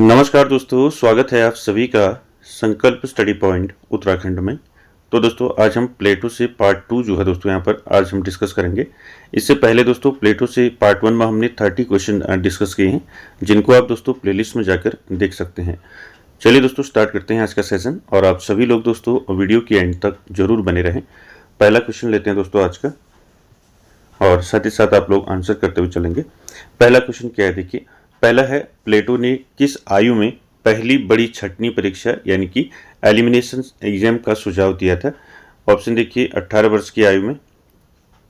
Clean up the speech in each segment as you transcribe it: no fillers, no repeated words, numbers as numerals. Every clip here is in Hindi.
नमस्कार दोस्तों, स्वागत है आप सभी का संकल्प स्टडी पॉइंट उत्तराखंड में। तो दोस्तों आज हम प्लेटो से पार्ट 2 जो है दोस्तों यहाँ पर आज हम डिस्कस करेंगे। इससे पहले दोस्तों प्लेटो से पार्ट 1 में हमने 30 क्वेश्चन डिस्कस किए हैं, जिनको आप दोस्तों प्लेलिस्ट में जाकर देख सकते हैं। चलिए दोस्तों स्टार्ट करते हैं आज का सेशन, और आप सभी लोग दोस्तों वीडियो के एंड तक जरूर बने रहें। पहला क्वेश्चन लेते हैं दोस्तों आज का, और साथ ही साथ आप लोग आंसर करते हुए चलेंगे। पहला क्वेश्चन क्या है, देखिए। पहला है, प्लेटो ने किस आयु में पहली बड़ी छंटनी परीक्षा यानी कि एलिमिनेशन एग्जाम का सुझाव दिया था? ऑप्शन देखिए, 18 वर्ष की आयु में,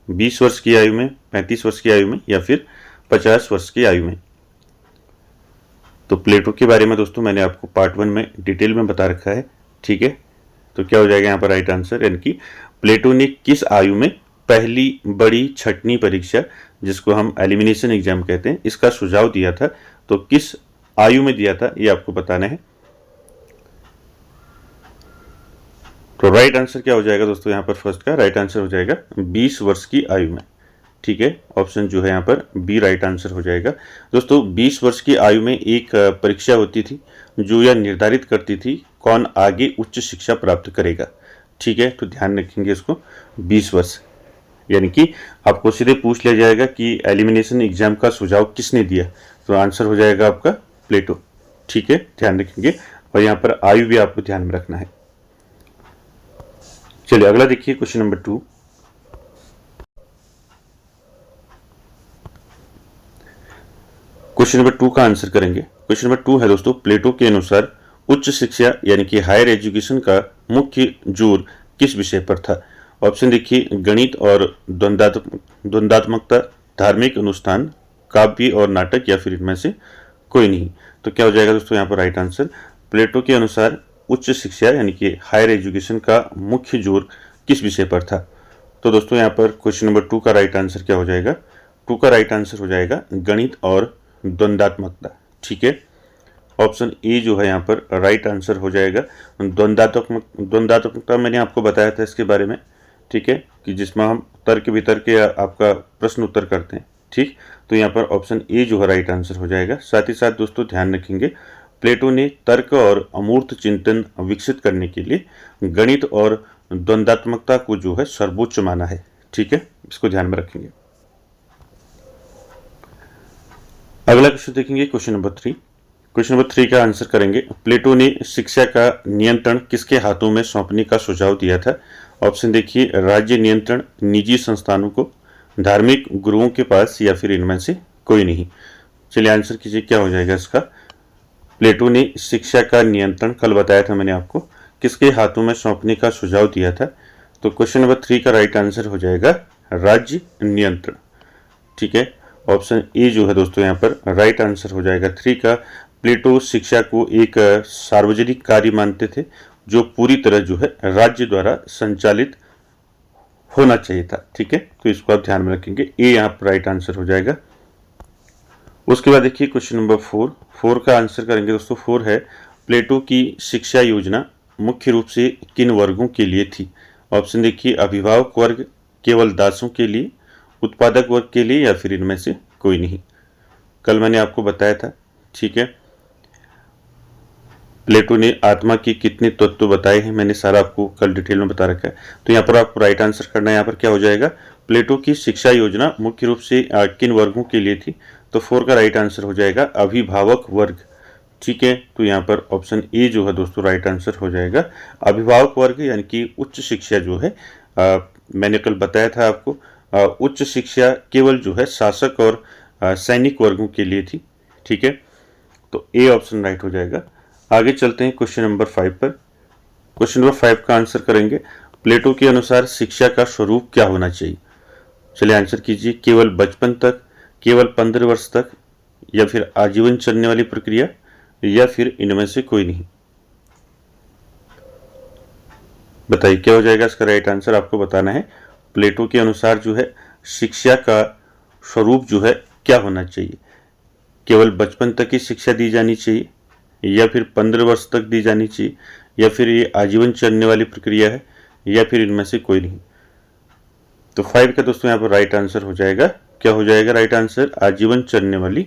20 वर्ष की आयु में, 35 वर्ष की आयु में, या फिर 50 वर्ष की आयु में। तो प्लेटो के बारे में दोस्तों मैंने आपको पार्ट 1 में डिटेल में बता रखा है, ठीक है। तो क्या हो जाएगा यहाँ पर राइट आंसर, यानी कि प्लेटो ने किस आयु में पहली बड़ी छंटनी परीक्षा, जिसको हम एलिमिनेशन एग्जाम कहते हैं, इसका सुझाव दिया था। तो किस आयु में दिया था ये आपको बताना है। तो राइट आंसर क्या हो जाएगा दोस्तों, यहाँ पर फर्स्ट का राइट आंसर हो जाएगा 20 वर्ष की आयु में, ठीक है। ऑप्शन जो है यहाँ पर बी राइट आंसर हो जाएगा। दोस्तों 20 वर्ष की आयु में एक परीक्षा होती थी जो यह निर्धारित करती थी कौन आगे उच्च शिक्षा प्राप्त करेगा, ठीक है। तो ध्यान रखेंगे इसको, 20 वर्ष, यानी कि आपको सीधे पूछ लिया जाएगा कि एलिमिनेशन एग्जाम का सुझाव किसने दिया, तो आंसर हो जाएगा आपका प्लेटो, ठीक है। ध्यान रखेंगे, और यहाँ पर आयु भी आपको ध्यान में रखना है। चलिए अगला देखिए, क्वेश्चन नंबर 2। क्वेश्चन नंबर 2 का आंसर करेंगे। क्वेश्चन नंबर 2 है दोस्तों, प्लेटो के अनुसार उच्च शिक्षा यानी कि हायर एजुकेशन का मुख्य जोर किस विषय पर था? ऑप्शन देखिए, गणित और द्वंद्वात्मकता, धार्मिक अनुष्ठान, काव्य और नाटक, या फिर इनमें से कोई नहीं। तो क्या हो जाएगा दोस्तों यहाँ पर राइट आंसर, प्लेटो के अनुसार उच्च शिक्षा यानी कि हायर एजुकेशन का मुख्य जोर किस विषय पर था? तो दोस्तों यहाँ पर क्वेश्चन नंबर 2 का राइट आंसर क्या हो जाएगा, 2 का राइट आंसर हो जाएगा गणित और द्वंद्वात्मकता, ठीक है। ऑप्शन ए जो है यहाँ पर राइट आंसर हो जाएगा द्वंद्वात्मकता। मैंने आपको बताया था इसके बारे में, ठीक है, कि जिसमें हम तर्क वितर्क या आपका प्रश्न उत्तर करते हैं, ठीक। तो यहाँ पर ऑप्शन ए जो है राइट आंसर हो जाएगा। साथ ही साथ दोस्तों ध्यान रखेंगे, प्लेटो ने तर्क और अमूर्त चिंतन विकसित करने के लिए गणित और द्वंद्वात्मकता को जो है सर्वोच्च माना है, ठीक है। इसको ध्यान में रखेंगे। अगला क्वेश्चन देखेंगे, क्वेश्चन नंबर 3। क्वेश्चन नंबर 3 का आंसर करेंगे, प्लेटो ने शिक्षा का नियंत्रण किसके हाथों में सौंपने का सुझाव दिया था? ऑप्शन देखिए, राज्य नियंत्रण, निजी संस्थानों को, धार्मिक गुरुओं के पास, या फिर इनमें से कोई नहीं। चलिए आंसर कीजिए, क्या हो जाएगा इसका। प्लेटो ने शिक्षा का नियंत्रण, कल बताया था मैंने आपको, किसके हाथों में सौंपने का सुझाव दिया था? तो क्वेश्चन नंबर 3 का राइट आंसर हो जाएगा राज्य नियंत्रण, ठीक है। ऑप्शन ए जो है दोस्तों यहाँ पर राइट आंसर हो जाएगा 3 का। प्लेटो शिक्षा को एक सार्वजनिक कार्य मानते थे जो पूरी तरह जो है राज्य द्वारा संचालित होना चाहिए था, ठीक है। तो इसको आप ध्यान में रखेंगे, ए यहाँ पर राइट आंसर हो जाएगा। उसके बाद देखिए क्वेश्चन नंबर 4 का आंसर करेंगे दोस्तों। 4 है, प्लेटो की शिक्षा योजना मुख्य रूप से किन वर्गों के लिए थी? ऑप्शन देखिए, अभिभावक वर्ग, केवल दासों के लिए, उत्पादक वर्ग के लिए, या फिर इनमें से कोई नहीं। कल मैंने आपको बताया था, ठीक है, प्लेटो ने आत्मा के कितने तत्व बताए हैं, मैंने सारा आपको कल डिटेल में बता रखा है। तो यहाँ पर आपको राइट आंसर करना है। यहाँ पर क्या हो जाएगा, प्लेटो की शिक्षा योजना मुख्य रूप से किन वर्गों के लिए थी? तो 4 का राइट आंसर हो जाएगा अभिभावक वर्ग, ठीक है। तो यहाँ पर ऑप्शन ए जो है दोस्तों राइट आंसर हो जाएगा अभिभावक वर्ग, यानी कि उच्च शिक्षा जो है मैंने कल बताया था आपको, उच्च शिक्षा केवल जो है शासक और सैनिक वर्गों के लिए थी, ठीक है। तो ए ऑप्शन राइट हो जाएगा। आगे चलते हैं क्वेश्चन नंबर 5 पर। क्वेश्चन नंबर 5 का आंसर करेंगे, प्लेटो के अनुसार शिक्षा का स्वरूप क्या होना चाहिए? चलिए आंसर कीजिए, केवल बचपन तक, केवल 15 वर्ष तक, या फिर आजीवन चलने वाली प्रक्रिया, या फिर इनमें से कोई नहीं। बताइए क्या हो जाएगा इसका राइट आंसर, आपको बताना है। प्लेटो के अनुसार जो है शिक्षा का स्वरूप जो है क्या होना चाहिए? केवल बचपन तक ही शिक्षा दी जानी चाहिए, या फिर 15 वर्ष तक दी जानी चाहिए, या फिर ये आजीवन चलने वाली प्रक्रिया है, या फिर इनमें से कोई नहीं। तो 5 का दोस्तों यहाँ पर राइट आंसर हो जाएगा, क्या हो जाएगा राइट आंसर, आजीवन चलने वाली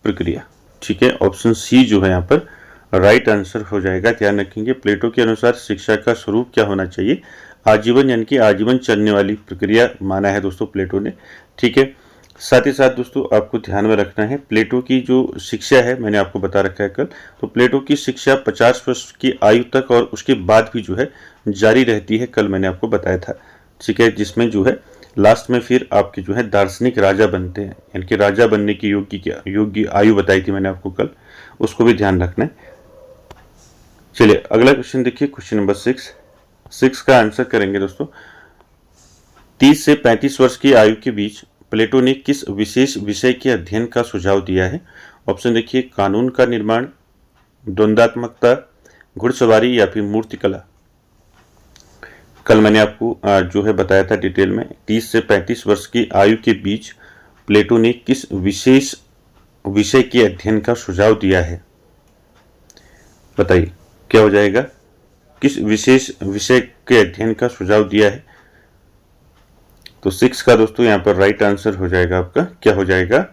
प्रक्रिया, ठीक है, ऑप्शन सी जो है यहाँ पर राइट आंसर हो जाएगा। ध्यान रखेंगे, प्लेटो के अनुसार शिक्षा का स्वरूप क्या होना चाहिए, आजीवन, यानी कि आजीवन चलने वाली प्रक्रिया माना है दोस्तों प्लेटो ने। ठीक है, साथ ही साथ दोस्तों आपको ध्यान में रखना है, प्लेटो की जो शिक्षा है मैंने आपको बता रखा है कल, तो प्लेटो की शिक्षा 50 वर्ष की आयु तक और उसके बाद भी जो है जारी रहती है, कल मैंने आपको बताया था। ठीक है, जिसमें जो है लास्ट में फिर आपके जो है दार्शनिक राजा बनते हैं, यानी कि राजा बनने की योग्य आयु बताई थी मैंने आपको कल, उसको भी ध्यान रखना है। चलिए अगला क्वेश्चन देखिए, क्वेश्चन नंबर 6 का आंसर करेंगे दोस्तों। 30 से 35 वर्ष की आयु के बीच प्लेटो ने किस विशेष विषय के अध्ययन का सुझाव दिया है? ऑप्शन देखिए, कानून का निर्माण, द्वंद्वात्मकता, घुड़सवारी या फिर मूर्तिकला। कल मैंने आपको जो है बताया था डिटेल में, 30 से 35 वर्ष की आयु के बीच प्लेटो ने किस विशेष विषय के अध्ययन का सुझाव दिया है, बताइए क्या हो जाएगा, किस विशेष विषय के अध्ययन का सुझाव दिया है? तो 6 का दोस्तों यहाँ पर राइट आंसर हो जाएगा आपका, क्या हो जाएगा,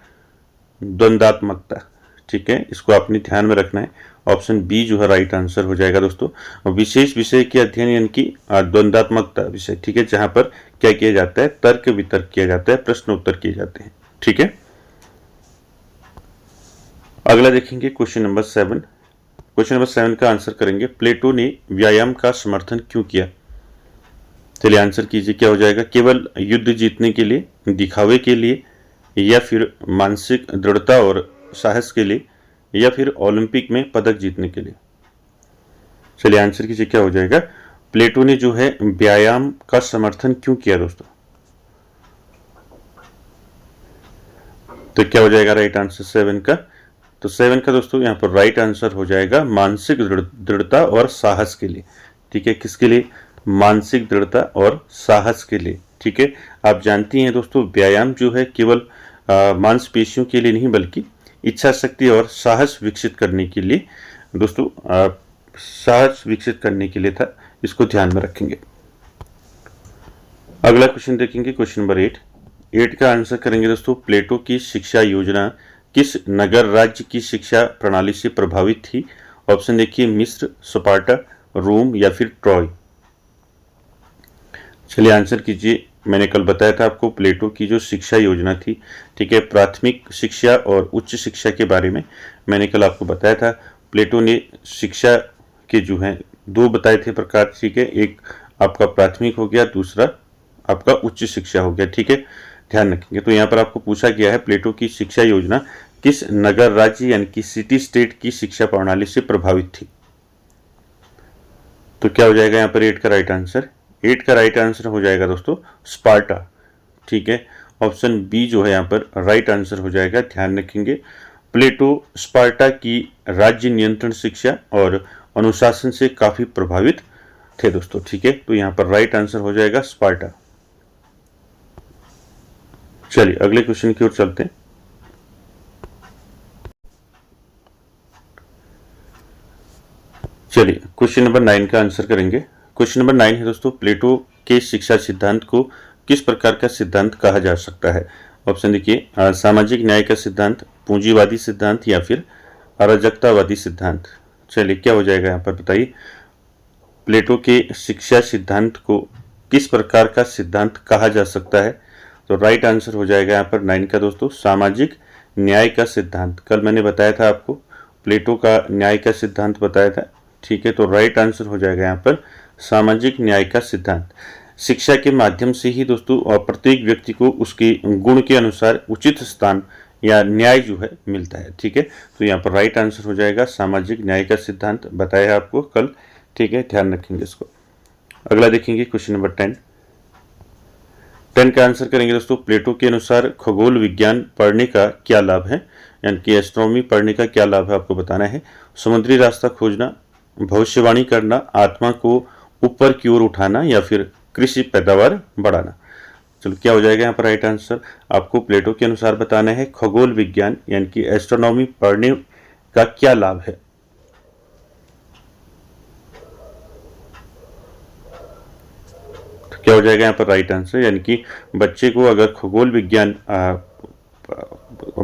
द्वंद्वात्मकता। ठीक है, इसको आपने ध्यान में रखना है, ऑप्शन बी जो है राइट आंसर हो जाएगा दोस्तों। विशेष विषय के अध्ययन यानी कि द्वंद्वात्मकता विषय, ठीक है, जहां पर क्या किया जाता है, तर्क वितर्क किया जाता है, प्रश्न उत्तर किए जाते हैं। ठीक है, अगला देखेंगे क्वेश्चन नंबर 7। क्वेश्चन नंबर 7 का आंसर करेंगे, प्लेटो ने व्यायाम का समर्थन क्यों किया? चलिए आंसर कीजिए, क्या हो जाएगा, केवल युद्ध जीतने के लिए, दिखावे के लिए, या फिर मानसिक दृढ़ता और साहस के लिए, या फिर ओलंपिक में पदक जीतने के लिए? चलिए आंसर कीजिए, क्या हो जाएगा, प्लेटो ने जो है व्यायाम का समर्थन क्यों किया दोस्तों? तो क्या हो जाएगा राइट आंसर 7 का? तो 7 का दोस्तों यहाँ पर राइट आंसर हो जाएगा मानसिक दृढ़ता और साहस के लिए। ठीक है, किसके लिए, मानसिक दृढ़ता और साहस के लिए। ठीक है, आप जानती हैं दोस्तों, व्यायाम जो है केवल मांसपेशियों के लिए नहीं बल्कि इच्छा शक्ति और साहस विकसित करने के लिए दोस्तों, साहस विकसित करने के लिए था, इसको ध्यान में रखेंगे। अगला क्वेश्चन देखेंगे, क्वेश्चन नंबर 8 का आंसर करेंगे दोस्तों, प्लेटो की शिक्षा योजना किस नगर राज्य की शिक्षा प्रणाली से प्रभावित थी? ऑप्शन देखिए, मिस्र, स्पार्टा, रोम या फिर ट्रॉय। चलिए आंसर कीजिए, मैंने कल बताया था आपको प्लेटो की जो शिक्षा योजना थी, ठीक है, प्राथमिक शिक्षा और उच्च शिक्षा के बारे में मैंने कल आपको बताया था। प्लेटो ने शिक्षा के जो हैं 2 बताए थे प्रकार, ठीक है, एक आपका प्राथमिक हो गया, दूसरा आपका उच्च शिक्षा हो गया। ठीक है, ध्यान रखेंगे। तो यहाँ पर आपको पूछा गया है, प्लेटो की शिक्षा योजना किस नगर राज्य यानी कि सिटी स्टेट की शिक्षा प्रणाली से प्रभावित थी? तो क्या हो जाएगा यहाँ पर 8 का राइट आंसर? 8 का राइट आंसर हो जाएगा दोस्तों स्पार्टा। ठीक है, ऑप्शन बी जो है यहाँ पर राइट आंसर हो जाएगा। ध्यान रखेंगे, प्लेटो स्पार्टा की राज्य नियंत्रण शिक्षा और अनुशासन से काफी प्रभावित थे दोस्तों। ठीक है, तो यहाँ पर राइट आंसर हो जाएगा स्पार्टा। चलिए अगले क्वेश्चन की ओर चलते हैं। चलिए क्वेश्चन नंबर 9 का आंसर करेंगे। क्वेश्चन नंबर 9 है दोस्तों, प्लेटो के शिक्षा सिद्धांत को किस प्रकार का सिद्धांत कहा जा सकता है? ऑप्शन देखिए, सामाजिक न्याय का सिद्धांत, पूंजीवादी सिद्धांत या फिर अराजकतावादी सिद्धांत। चलिए क्या हो जाएगा यहाँ पर बताइए, प्लेटो के शिक्षा सिद्धांत को किस प्रकार का सिद्धांत कहा जा सकता है? तो राइट आंसर हो जाएगा यहाँ पर 9 का दोस्तों सामाजिक न्याय का सिद्धांत। कल मैंने बताया था आपको, प्लेटो का न्याय का सिद्धांत बताया था। ठीक है, तो राइट आंसर हो जाएगा यहाँ पर सामाजिक न्याय का सिद्धांत। शिक्षा के माध्यम से ही दोस्तों प्रत्येक व्यक्ति को उसके गुण के अनुसार उचित स्थान या न्याय जो है मिलता है। ठीक है, तो यहाँ पर राइट आंसर हो जाएगा सामाजिक न्याय का सिद्धांत, बताया है आपको कल। ठीक है, ध्यान रखेंगे इसको। अगला देखेंगे क्वेश्चन नंबर 10 का आंसर करेंगे दोस्तों, प्लेटो के अनुसार खगोल विज्ञान पढ़ने का क्या लाभ है, यानी कि एस्ट्रोनॉमी पढ़ने का क्या लाभ है आपको बताना है। समुद्री रास्ता खोजना, भविष्यवाणी करना, आत्मा को ऊपर की ओर उठाना या फिर कृषि पैदावार बढ़ाना। चलो क्या हो जाएगा यहाँ पर राइट आंसर? आपको प्लेटो के अनुसार बताना है खगोल विज्ञान यानी कि एस्ट्रोनॉमी पढ़ने का क्या लाभ है। तो क्या हो जाएगा यहाँ पर राइट आंसर, यानी कि बच्चे को अगर खगोल विज्ञान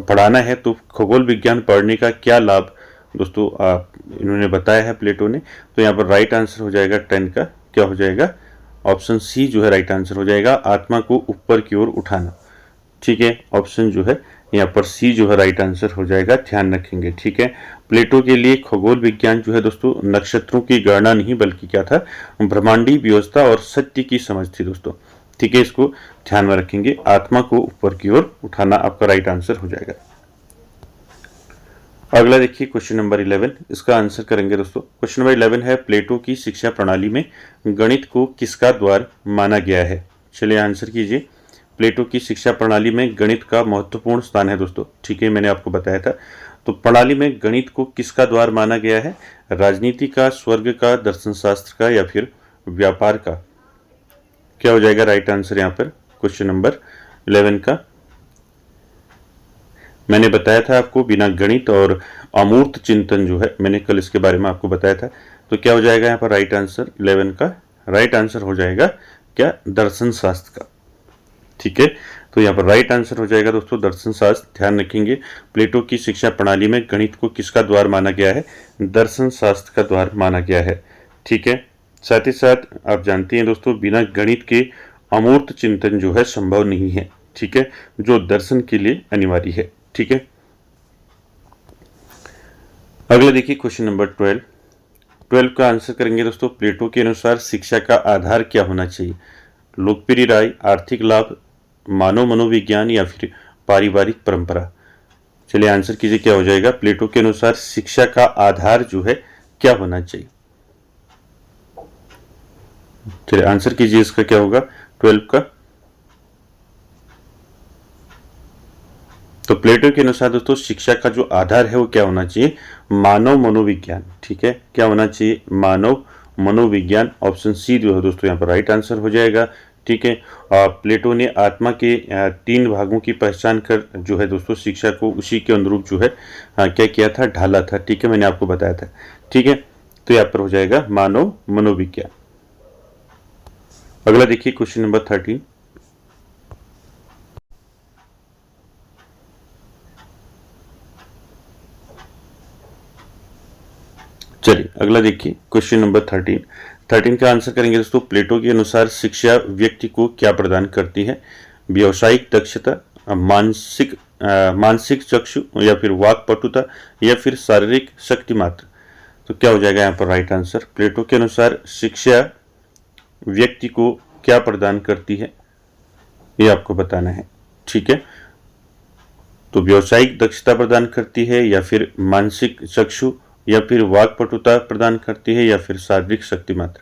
पढ़ाना है तो खगोल विज्ञान पढ़ने का क्या लाभ दोस्तों इन्होंने बताया है प्लेटो ने। तो यहाँ पर राइट आंसर हो जाएगा 10 का क्या हो जाएगा, ऑप्शन सी जो है राइट आंसर हो जाएगा, आत्मा को ऊपर की ओर उठाना। ठीक है, ऑप्शन जो है यहाँ पर सी जो है राइट आंसर हो जाएगा, ध्यान रखेंगे। ठीक है, प्लेटो के लिए खगोल विज्ञान जो है दोस्तों नक्षत्रों की गणना नहीं बल्कि क्या था, ब्रह्मांडीय व्यवस्था और सत्य की समझ थी दोस्तों। ठीक है, इसको ध्यान में रखेंगे, आत्मा को ऊपर की ओर उठाना आपका राइट आंसर हो जाएगा। अगला देखिए क्वेश्चन नंबर 11, इसका आंसर करेंगे दोस्तों। क्वेश्चन नंबर 11 है, प्लेटो की शिक्षा प्रणाली में गणित को किसका द्वार माना गया है। चलिए आंसर कीजिए। प्लेटो की शिक्षा प्रणाली में गणित का महत्वपूर्ण स्थान है दोस्तों। ठीक है, मैंने आपको बताया था। तो प्रणाली में गणित को किसका द्वार माना गया है, राजनीति का, स्वर्ग का, दर्शन शास्त्र का या फिर व्यापार का। क्या हो जाएगा राइट आंसर यहाँ पर क्वेश्चन नंबर 11 का। मैंने बताया था आपको बिना गणित और अमूर्त चिंतन जो है, मैंने कल इसके बारे में आपको बताया था। तो क्या हो जाएगा यहाँ पर राइट आंसर 11 का राइट आंसर हो जाएगा क्या, दर्शन शास्त्र का। ठीक है, तो यहाँ पर राइट आंसर हो जाएगा दोस्तों दर्शन शास्त्र। ध्यान रखेंगे, प्लेटो की शिक्षा प्रणाली में गणित को किसका द्वार माना गया है, दर्शन शास्त्र का द्वार माना गया है। ठीक है, साथ ही साथ आप जानते हैं दोस्तों बिना गणित के अमूर्त चिंतन जो है संभव नहीं है। ठीक है, जो दर्शन के लिए अनिवार्य है। ठीक है, अगला देखिए क्वेश्चन नंबर 12 का आंसर करेंगे दोस्तों। प्लेटो के अनुसार शिक्षा का आधार क्या होना चाहिए, लोकप्रिय राय, आर्थिक लाभ, मानव मनोविज्ञान या फिर पारिवारिक परंपरा। चलिए आंसर कीजिए, क्या हो जाएगा, प्लेटो के अनुसार शिक्षा का आधार जो है क्या होना चाहिए। चलिए आंसर कीजिए, इसका क्या होगा 12 का। तो प्लेटो के अनुसार दोस्तों शिक्षा का जो आधार है वो क्या होना चाहिए, मानव मनोविज्ञान। ठीक है, क्या होना चाहिए, मानव मनोविज्ञान। ऑप्शन सी जो है दोस्तों यहाँ पर राइट आंसर हो जाएगा। ठीक है, प्लेटो ने आत्मा के 3 भागों की पहचान कर जो है दोस्तों शिक्षा को उसी के अनुरूप जो है क्या किया था, ढाला था। ठीक है, मैंने आपको बताया था। ठीक है, तो यहाँ पर हो जाएगा मानव मनोविज्ञान। अगला देखिए क्वेश्चन नंबर 13। चलिए अगला देखिए क्वेश्चन नंबर 13 का आंसर करेंगे दोस्तों। प्लेटो के अनुसार शिक्षा व्यक्ति को क्या प्रदान करती है, व्यावसायिक दक्षता, मानसिक चक्षु या फिर वाक पटुता या फिर शारीरिक शक्ति मात्र। तो क्या हो जाएगा यहाँ पर राइट आंसर, प्लेटो के अनुसार शिक्षा व्यक्ति को क्या प्रदान करती है ये आपको बताना है। ठीक है, तो व्यावसायिक दक्षता प्रदान करती है या फिर मानसिक चक्षु या फिर वाक्पटुता प्रदान करती है या फिर शारीरिक शक्ति मात्र।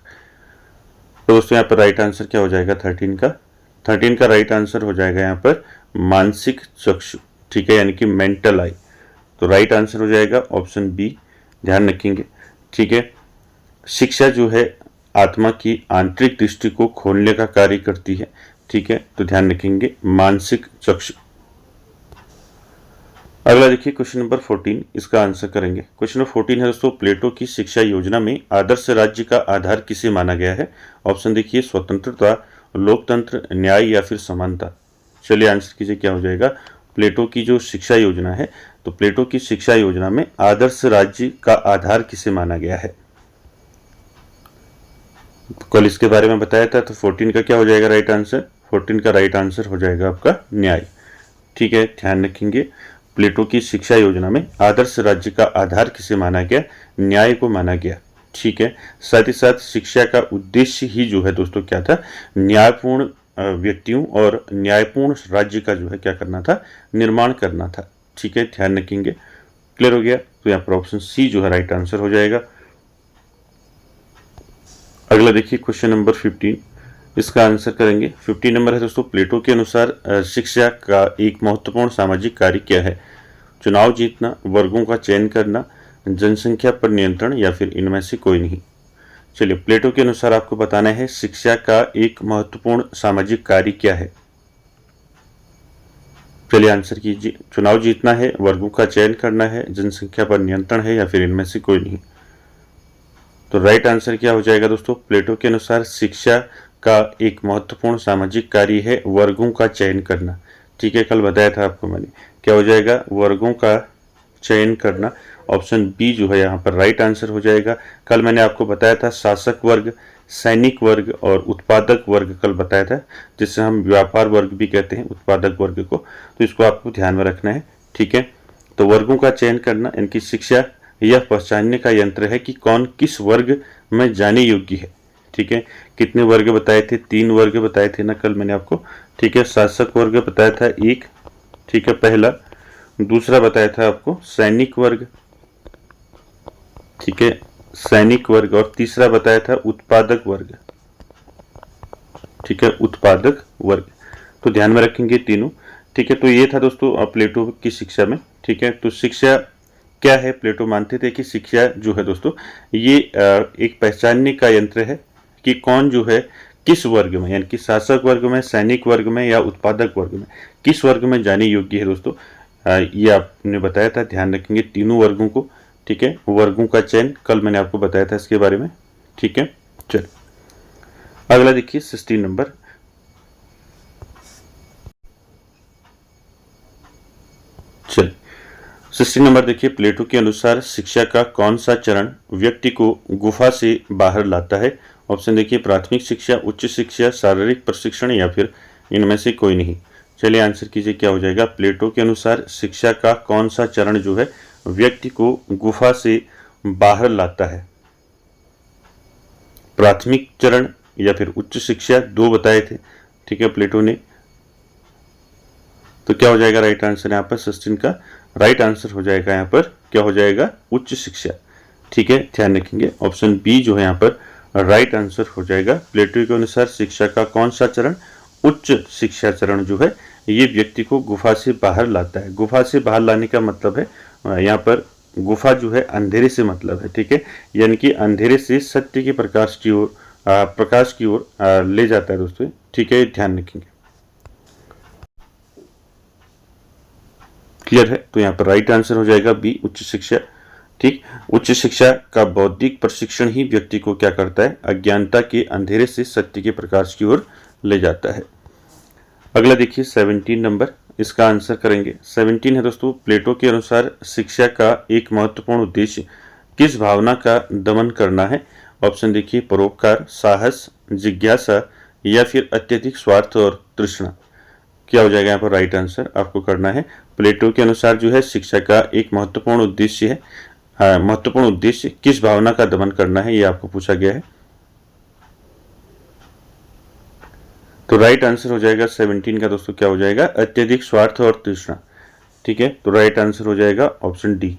तो दोस्तों यहाँ पर राइट आंसर क्या हो जाएगा 13 का राइट आंसर हो जाएगा यहाँ पर मानसिक चक्षु। ठीक है, यानी कि मेंटल आई। तो राइट आंसर हो जाएगा ऑप्शन बी, ध्यान रखेंगे। ठीक है, शिक्षा जो है आत्मा की आंतरिक दृष्टि को खोलने का कार्य करती है। ठीक है, तो ध्यान रखेंगे मानसिक चक्षु। अगला देखिए क्वेश्चन नंबर 14, इसका आंसर करेंगे। क्वेश्चन नंबर 14 है दोस्तों, प्लेटो की शिक्षा योजना में आदर्श राज्य का आधार किसे माना गया है। ऑप्शन देखिए, स्वतंत्रता, लोकतंत्र, न्याय या फिर समानता। चलिए आंसर कीजिए, क्या हो जाएगा। प्लेटो की जो शिक्षा योजना है, तो प्लेटो की शिक्षा योजना में आदर्श राज्य का आधार किसे माना गया है। कल इसके बारे में बताया था। तो 14 का क्या हो जाएगा राइट आंसर, 14 का राइट आंसर हो जाएगा आपका न्याय। ठीक है, ध्यान रखेंगे, प्लेटो की शिक्षा योजना में आदर्श राज्य का आधार किसे माना गया, न्याय को माना गया। ठीक है, साथ ही साथ शिक्षा का उद्देश्य ही जो है दोस्तों क्या था, न्यायपूर्ण व्यक्तियों और न्यायपूर्ण राज्य का जो है क्या करना था, निर्माण करना था। ठीक है, ध्यान रखेंगे, क्लियर हो गया। तो यहाँ पर ऑप्शन सी जो है राइट आंसर हो जाएगा। अगला देखिए क्वेश्चन नंबर 15, इसका आंसर करेंगे। 15 नंबर है दोस्तों, प्लेटो के अनुसार शिक्षा का एक महत्वपूर्ण सामाजिक कार्य क्या है, चुनाव जीतना, वर्गों का चयन करना, जनसंख्या पर नियंत्रण या फिर इनमें से कोई नहीं। चलिए प्लेटो के अनुसार आपको बताना है शिक्षा का एक महत्वपूर्ण सामाजिक कार्य क्या है। चलिए आंसर कीजिए, चुनाव जीतना है, वर्गों का चयन करना है, जनसंख्या पर नियंत्रण है या फिर इनमें से कोई नहीं। तो राइट आंसर क्या हो जाएगा दोस्तों, प्लेटो के अनुसार शिक्षा का एक महत्वपूर्ण सामाजिक कार्य है वर्गों का चयन करना। ठीक है, कल बताया था आपको मैंने। क्या हो जाएगा, वर्गों का चयन करना। ऑप्शन बी जो है यहाँ पर राइट आंसर हो जाएगा। कल मैंने आपको बताया था शासक वर्ग, सैनिक वर्ग और उत्पादक वर्ग कल बताया था, जिससे हम व्यापार वर्ग भी कहते हैं उत्पादक वर्ग को, तो इसको आपको ध्यान में रखना है। ठीक है, तो वर्गों का चयन करना, इनकी शिक्षा यह पहचानने का यंत्र है कि कौन किस वर्ग में जाने योग्य है। ठीक है, कितने वर्ग बताए थे, 3 वर्ग बताए थे ना कल मैंने आपको। ठीक है, शासक वर्ग बताया था 1, ठीक है पहला, दूसरा बताया था आपको सैनिक वर्ग, ठीक है सैनिक वर्ग, और तीसरा बताया था उत्पादक वर्ग। ठीक है, उत्पादक वर्ग, तो ध्यान में रखेंगे तीनों। ठीक है, तो ये था दोस्तों प्लेटो की शिक्षा में। ठीक है, तो शिक्षा क्या है, प्लेटो मानते थे कि शिक्षा जो है दोस्तों ये एक पहचानने का यंत्र है कि कौन जो है किस वर्ग में, यानी कि शासक वर्ग में, सैनिक वर्ग में या उत्पादक वर्ग में, किस वर्ग में जाने योग्य है दोस्तों। ये आपने बताया था, ध्यान रखेंगे तीनों वर्गों को। ठीक है, वर्गों का चयन कल मैंने आपको बताया था इसके बारे में। ठीक है, चल अगला देखिए 16 नंबर। चल 16 नंबर देखिए, प्लेटो के अनुसार शिक्षा का कौन सा चरण व्यक्ति को गुफा से बाहर लाता है। ऑप्शन देखिए, प्राथमिक शिक्षा, उच्च शिक्षा, शारीरिक प्रशिक्षण या फिर इनमें से कोई नहीं। चलिए आंसर कीजिए, क्या हो जाएगा। प्लेटो के अनुसार शिक्षा का कौन सा चरण जो है व्यक्ति को गुफा से बाहर लाता है। प्राथमिक चरण या फिर उच्च शिक्षा, 2 बताए थे। ठीक है प्लेटो ने, तो क्या हो जाएगा राइट आंसर यहाँ पर 16 का राइट आंसर हो जाएगा यहाँ पर, क्या हो जाएगा, उच्च शिक्षा। ठीक है, ध्यान रखेंगे ऑप्शन बी जो है यहाँ पर राइट आंसर हो जाएगा। प्लेटो के अनुसार शिक्षा का कौन सा चरण, उच्च शिक्षा चरण जो है ये व्यक्ति को गुफा से बाहर लाता है। गुफा से बाहर लाने का मतलब है यहाँ पर गुफा जो है अंधेरे से मतलब है। ठीक है, यानी कि अंधेरे से सत्य के प्रकाश की ओर ले जाता है दोस्तों। ठीक है, ध्यान रखेंगे, क्लियर है। तो यहाँ पर राइट आंसर हो जाएगा बी, उच्च शिक्षा। ठीक, उच्च शिक्षा का बौद्धिक प्रशिक्षण ही व्यक्ति को क्या करता है, अज्ञानता के अंधेरे से सत्य के प्रकाश की ओर ले जाता है। अगला देखिए 17 नंबर, इसका आंसर करेंगे। 17 है दोस्तों, प्लेटो के अनुसार शिक्षा का एक महत्वपूर्ण उद्देश्य किस भावना का दमन करना है। ऑप्शन देखिए, परोपकार, साहस, जिज्ञासा या फिर अत्यधिक स्वार्थ और तृष्णा। क्या हो जाएगा यहाँ पर राइट आंसर आपको करना है। प्लेटो के अनुसार जो है शिक्षा का एक महत्वपूर्ण उद्देश्य है, महत्वपूर्ण उद्देश्य किस भावना का दमन करना है, ये आपको पूछा गया है। तो राइट आंसर हो जाएगा 17 का दोस्तों, क्या हो जाएगा, अत्यधिक स्वार्थ और तृष्णा। ठीक है, तो राइट आंसर हो जाएगा ऑप्शन डी।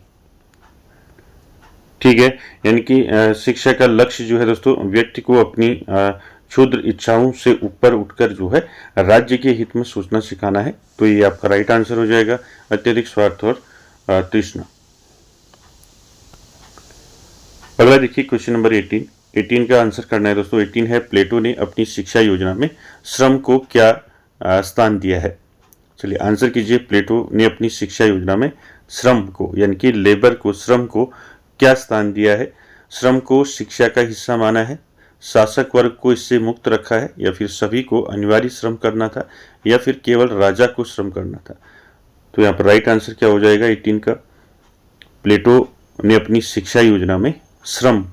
ठीक है, यानी कि शिक्षा का लक्ष्य जो है दोस्तों व्यक्ति को अपनी क्षुद्र इच्छाओं से ऊपर उठकर जो है राज्य के हित में सोचना सिखाना है। तो ये आपका राइट आंसर हो जाएगा, अत्यधिक स्वार्थ और तृष्णा। अगला देखिए क्वेश्चन नंबर 18 का आंसर करना है दोस्तों। 18 है, प्लेटो ने अपनी शिक्षा योजना में श्रम को क्या स्थान दिया है। चलिए आंसर कीजिए, प्लेटो ने अपनी शिक्षा योजना में श्रम को यानी कि लेबर को, श्रम को क्या स्थान दिया है। श्रम को शिक्षा का हिस्सा माना है, शासक वर्ग को इससे मुक्त रखा है, या फिर सभी को अनिवार्य श्रम करना था, या फिर केवल राजा को श्रम करना था। तो यहाँ पर राइट आंसर क्या हो जाएगा 18 का। प्लेटो ने अपनी शिक्षा योजना में श्रम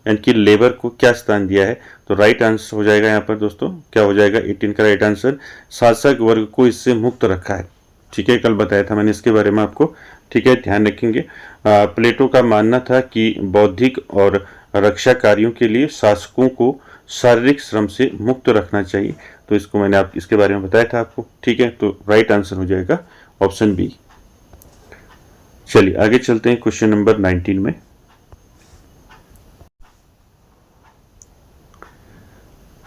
यानी कि लेबर को क्या स्थान दिया है, तो राइट आंसर हो जाएगा यहाँ पर दोस्तों, क्या हो जाएगा 18 का राइट आंसर, शासक वर्ग को इससे मुक्त रखा है। ठीक है, कल बताया था मैंने इसके बारे में आपको। ठीक है, ध्यान रखेंगे। प्लेटो का मानना था कि बौद्धिक और रक्षा कार्यों के लिए शासकों को शारीरिक श्रम से मुक्त रखना चाहिए। तो इसको मैंने आप इसके बारे में बताया था आपको। ठीक है, तो राइट आंसर हो जाएगा ऑप्शन बी। चलिए आगे चलते हैं क्वेश्चन नंबर 19 में।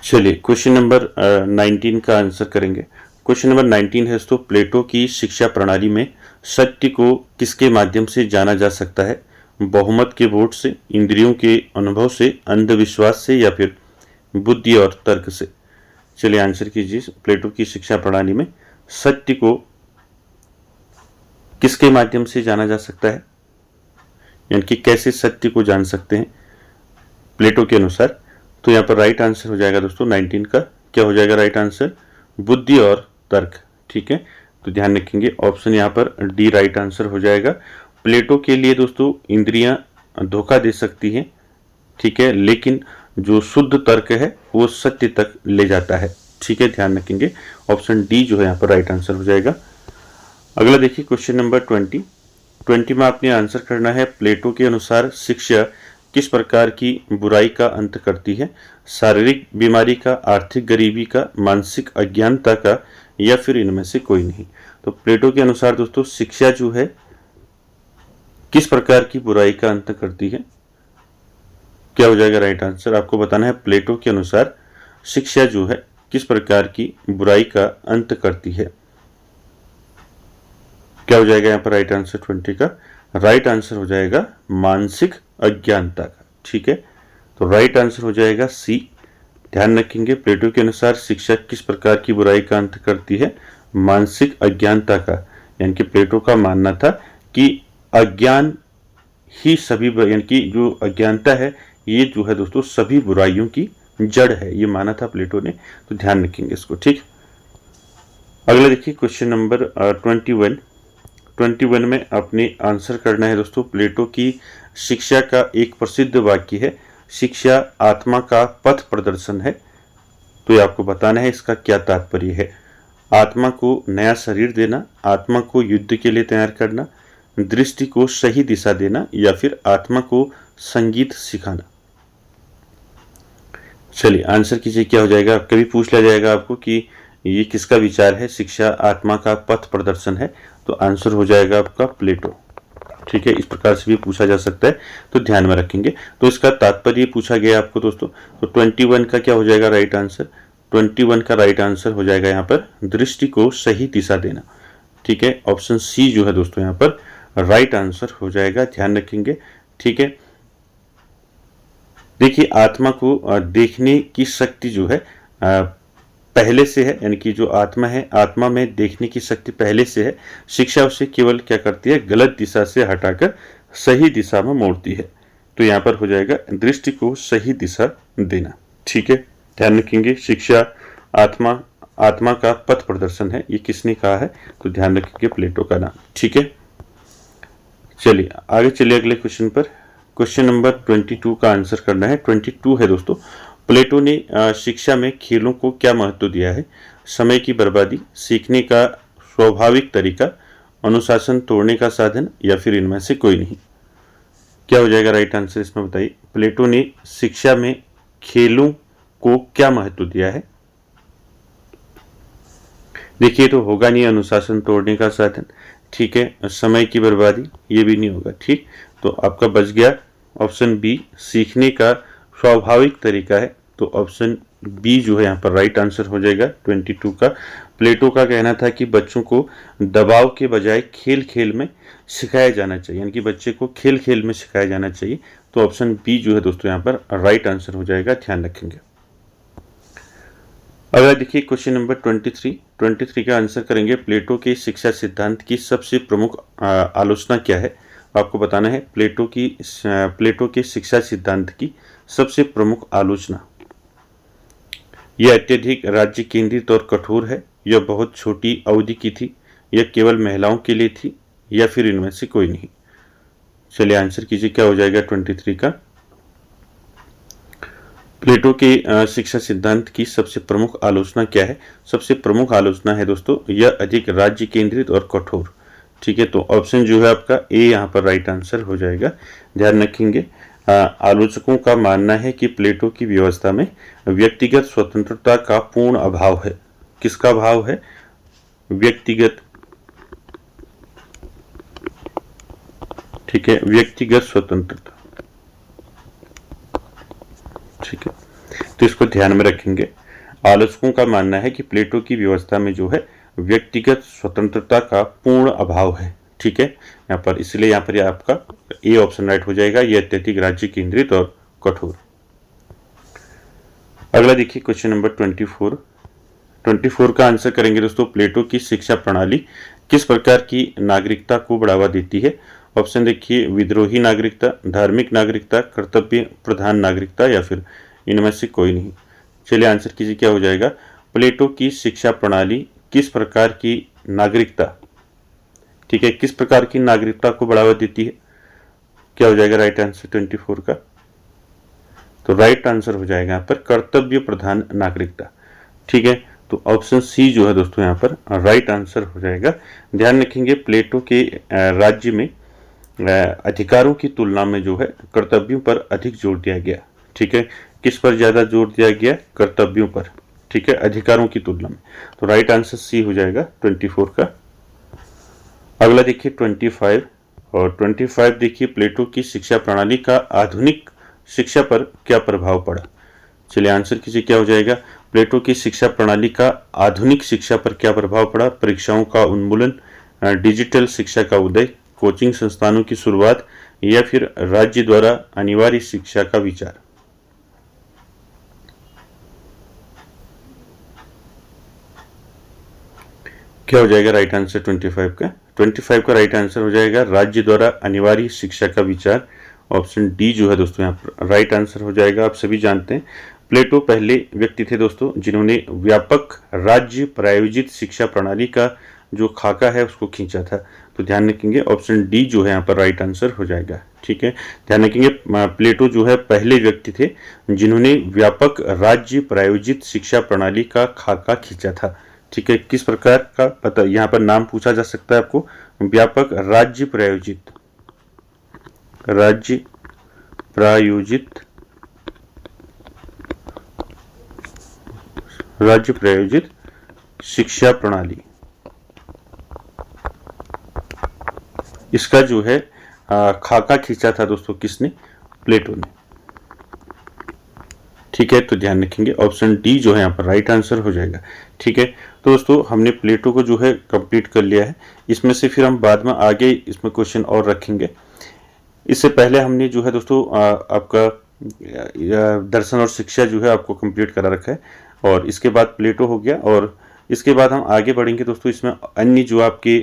चलिए क्वेश्चन नंबर 19 का आंसर करेंगे। क्वेश्चन नंबर 19 है दोस्तों, प्लेटो की शिक्षा प्रणाली में सत्य को किसके माध्यम से जाना जा सकता है। बहुमत के वोट से, इंद्रियों के अनुभव से, अंधविश्वास से या फिर बुद्धि और तर्क से। चलिए आंसर कीजिए, प्लेटो की शिक्षा प्रणाली में सत्य को किसके माध्यम से जाना जा सकता है, यानी कि कैसे सत्य को जान सकते हैं प्लेटो के अनुसार। तो यहाँ पर राइट आंसर हो जाएगा दोस्तों 19 का, क्या हो जाएगा राइट आंसर, बुद्धि और तर्क। ठीक है, तो ध्यान रखेंगे ऑप्शन यहाँ पर डी राइट आंसर हो जाएगा। प्लेटो के लिए दोस्तों इंद्रियां धोखा दे सकती हैं, ठीक है, लेकिन जो शुद्ध तर्क है वो सत्य तक ले जाता है, ठीक है, ध्यान रखेंगे ऑप्शन डी जो है यहाँ पर राइट आंसर हो जाएगा। अगला देखिए क्वेश्चन नंबर 20 में आपने आंसर करना है प्लेटो के अनुसार शिक्षा किस प्रकार की बुराई का अंत करती है? शारीरिक बीमारी का, आर्थिक गरीबी का, मानसिक अज्ञानता का, या फिर इनमें से कोई नहीं। तो प्लेटो के अनुसार दोस्तों शिक्षा जो है किस प्रकार की बुराई का अंत करती है? क्या हो जाएगा राइट आंसर? आपको बताना है प्लेटो के अनुसार शिक्षा जो है किस प्रकार की बुराई का अंत करती है। क्या हो जाएगा यहाँ पर राइट आंसर 20 का? राइट आंसर हो जाएगा मानसिक अज्ञानता का, ठीक है, तो राइट आंसर हो जाएगा सी। ध्यान रखेंगे प्लेटो के अनुसार शिक्षा किस प्रकार की बुराई का अंत करती है? मानसिक अज्ञानता का। यानी कि प्लेटो का मानना था कि अज्ञान ही सभी, यानी कि जो अज्ञानता है ये जो है दोस्तों सभी बुराइयों की जड़ है, ये माना था प्लेटो ने, तो ध्यान रखेंगे इसको, ठीक। अगला देखिए क्वेश्चन नंबर 21 में आपने आंसर करना है दोस्तों प्लेटो की शिक्षा का एक प्रसिद्ध वाक्य है, शिक्षा आत्मा का पथ प्रदर्शन है। तो ये आपको बताना है इसका क्या तात्पर्य है। आत्मा को नया शरीर देना, आत्मा को युद्ध के लिए तैयार करना, दृष्टि को सही दिशा देना, या फिर आत्मा को संगीत सिखाना। चलिए आंसर कीजिए क्या हो जाएगा। कभी पूछ लिया जाएगा आपको कि ये किसका विचार है, शिक्षा आत्मा का पथ प्रदर्शन है, तो आंसर हो जाएगा आपका प्लेटो, ठीक है। इस प्रकार से भी पूछा जा सकता है, तो ध्यान में रखेंगे। तो इसका तात्पर्य पूछा गया आपको दोस्तों, तो 21 का क्या हो जाएगा राइट आंसर? 21 का राइट आंसर हो जाएगा यहाँ पर दृष्टि को सही दिशा देना, ठीक है। ऑप्शन सी जो है दोस्तों यहाँ पर राइट आंसर हो जाएगा, ध्यान रखेंगे, ठीक है। देखिए आत्मा को देखने की शक्ति जो है पहले से है, यानी कि जो आत्मा है, आत्मा में देखने की शक्ति पहले से है। शिक्षा उसे केवल क्या करती है, गलत दिशा से हटाकर सही दिशा में मोड़ती है। तो यहाँ पर हो जाएगा दृष्टि को सही दिशा देना, ठीक है, ध्यान रखेंगे। शिक्षा आत्मा का पथ प्रदर्शन है, ये किसने कहा है? तो ध्यान रखेंगे प्लेटो का नाम, ठीक है। चलिए आगे चलिए अगले क्वेश्चन पर। क्वेश्चन नंबर 22 का आंसर करना है। 22 है दोस्तों, प्लेटो ने शिक्षा में खेलों को क्या महत्व दिया है? समय की बर्बादी, सीखने का स्वाभाविक तरीका, अनुशासन तोड़ने का साधन, या फिर इनमें से कोई नहीं। क्या हो जाएगा राइट आंसर इसमें बताइए। प्लेटो ने शिक्षा में खेलों को क्या महत्व दिया है? देखिए तो होगा नहीं अनुशासन तोड़ने का साधन, ठीक है, समय की बर्बादी ये भी नहीं होगा, ठीक। तो आपका बच गया ऑप्शन बी, सीखने का स्वाभाविक तरीका है, तो ऑप्शन बी जो है यहाँ पर राइट आंसर हो जाएगा 22 का। प्लेटो का कहना था कि बच्चों को दबाव के बजाय खेल खेल में सिखाया जाना चाहिए, यानी कि बच्चे को खेल खेल में सिखाया जाना चाहिए, तो ऑप्शन बी जो है दोस्तों यहाँ पर राइट आंसर हो जाएगा, ध्यान रखेंगे। अगला देखिए क्वेश्चन नंबर 23 का आंसर करेंगे प्लेटो के शिक्षा सिद्धांत की सबसे प्रमुख आलोचना क्या है? आपको बताना है प्लेटो के शिक्षा सिद्धांत की सबसे प्रमुख आलोचना। यह अत्यधिक राज्य केंद्रित और कठोर है, यह बहुत छोटी अवधि की थी, यह केवल महिलाओं के लिए थी, या फिर इनमें से कोई नहीं। चलिए आंसर कीजिए क्या हो जाएगा 23 का। प्लेटो के शिक्षा सिद्धांत की सबसे प्रमुख आलोचना क्या है? सबसे प्रमुख आलोचना है दोस्तों यह अधिक राज्य केंद्रित और कठोर, ठीक है। तो ऑप्शन जो है आपका ए यहाँ पर राइट आंसर हो जाएगा, ध्यान रखेंगे। आलोचकों का मानना है कि प्लेटो की व्यवस्था में व्यक्तिगत स्वतंत्रता का पूर्ण अभाव है। किसका अभाव है? व्यक्तिगत, ठीक है, व्यक्तिगत स्वतंत्रता, ठीक है, तो इसको ध्यान में रखेंगे। आलोचकों का मानना है कि प्लेटो की व्यवस्था में जो है व्यक्तिगत स्वतंत्रता का पूर्ण अभाव है, ठीक है यहाँ पर, इसलिए यहाँ पर आपका ए ऑप्शन राइट हो जाएगा, यह अत्यधिक राज्य केंद्रित और कठोर। अगला देखिए क्वेश्चन नंबर 24 का आंसर करेंगे दोस्तों प्लेटो की शिक्षा प्रणाली किस प्रकार की नागरिकता को बढ़ावा देती है? ऑप्शन देखिए विद्रोही नागरिकता, धार्मिक नागरिकता, कर्तव्य प्रधान नागरिकता, या फिर इनमें से कोई नहीं। चलिए आंसर कीजिए क्या हो जाएगा। प्लेटो की शिक्षा प्रणाली किस प्रकार की नागरिकता, ठीक है, किस प्रकार की नागरिकता को बढ़ावा देती है? क्या हो जाएगा राइट आंसर 24 का? तो राइट आंसर हो जाएगा यहाँ पर कर्तव्य प्रधान नागरिकता, ठीक है। तो ऑप्शन सी जो है दोस्तों यहाँ पर राइट आंसर हो जाएगा। ध्यान रखेंगे प्लेटो के राज्य में अधिकारों की तुलना में जो है कर्तव्यों पर अधिक जोर दिया गया, ठीक है। किस पर ज्यादा जोर दिया गया? कर्तव्यों पर, ठीक है, अधिकारों की तुलना में। तो राइट आंसर सी हो जाएगा 24 का। अगला देखिए 25, और 25 देखिए प्लेटो की शिक्षा प्रणाली का आधुनिक शिक्षा पर क्या प्रभाव पड़ा? चलिए आंसर कीजिए क्या हो जाएगा? प्लेटो की शिक्षा प्रणाली का आधुनिक शिक्षा पर क्या प्रभाव पड़ा? परीक्षाओं का उन्मूलन, डिजिटल शिक्षा का उदय, कोचिंग संस्थानों की शुरुआत, या फिर राज्य द्वारा अनिवार्य शिक्षा का विचार। क्या हो जाएगा राइट आंसर 25 का? 25 का राइट आंसर हो जाएगा राज्य द्वारा अनिवार्य शिक्षा का विचार। ऑप्शन डी जो है दोस्तों यहाँ पर राइट आंसर हो जाएगा। आप सभी जानते हैं प्लेटो पहले व्यक्ति थे दोस्तों जिन्होंने व्यापक राज्य प्रायोजित शिक्षा प्रणाली का जो खाका है उसको खींचा था। तो ध्यान रखेंगे ऑप्शन डी जो है यहाँ पर राइट आंसर हो जाएगा, ठीक है। ध्यान रखेंगे प्लेटो जो है पहले व्यक्ति थे जिन्होंने व्यापक राज्य प्रायोजित शिक्षा प्रणाली का खाका खींचा था, ठीक है। किस प्रकार का पता यहाँ पर नाम पूछा जा सकता है आपको? व्यापक राज्य प्रायोजित शिक्षा प्रणाली, इसका जो है खाका खींचा था दोस्तों किसने? प्लेटो ने, ठीक है। तो ध्यान रखेंगे ऑप्शन डी जो है यहाँ पर राइट आंसर हो जाएगा, ठीक है। तो दोस्तों हमने प्लेटो को जो है कंप्लीट कर लिया है। इसमें से फिर हम बाद में आगे इसमें क्वेश्चन और रखेंगे। इससे पहले हमने जो है दोस्तों आपका दर्शन और शिक्षा जो है आपको कंप्लीट करा रखा है, और इसके बाद प्लेटो हो गया, और इसके बाद हम आगे बढ़ेंगे दोस्तों। इसमें अन्य जो आपके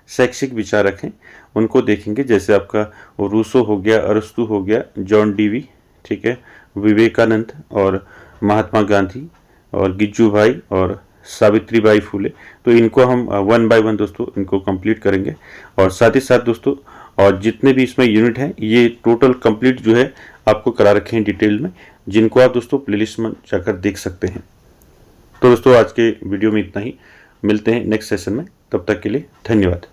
शैक्षिक विचारक हैं उनको देखेंगे, जैसे आपका रूसो हो गया, अरस्तु हो गया, जॉन डीवी, ठीक है, विवेकानंद और महात्मा गांधी और गिज्जू भाई और सावित्रीबाई फुले। तो इनको हम 1 बाय 1 दोस्तों इनको कंप्लीट करेंगे, और साथ ही साथ दोस्तों और जितने भी इसमें यूनिट हैं ये टोटल कंप्लीट जो है आपको करा रखे हैं डिटेल में, जिनको आप दोस्तों प्लेलिस्ट में जाकर देख सकते हैं। तो दोस्तों आज के वीडियो में इतना ही, मिलते हैं नेक्स्ट सेशन में, तब तक के लिए धन्यवाद।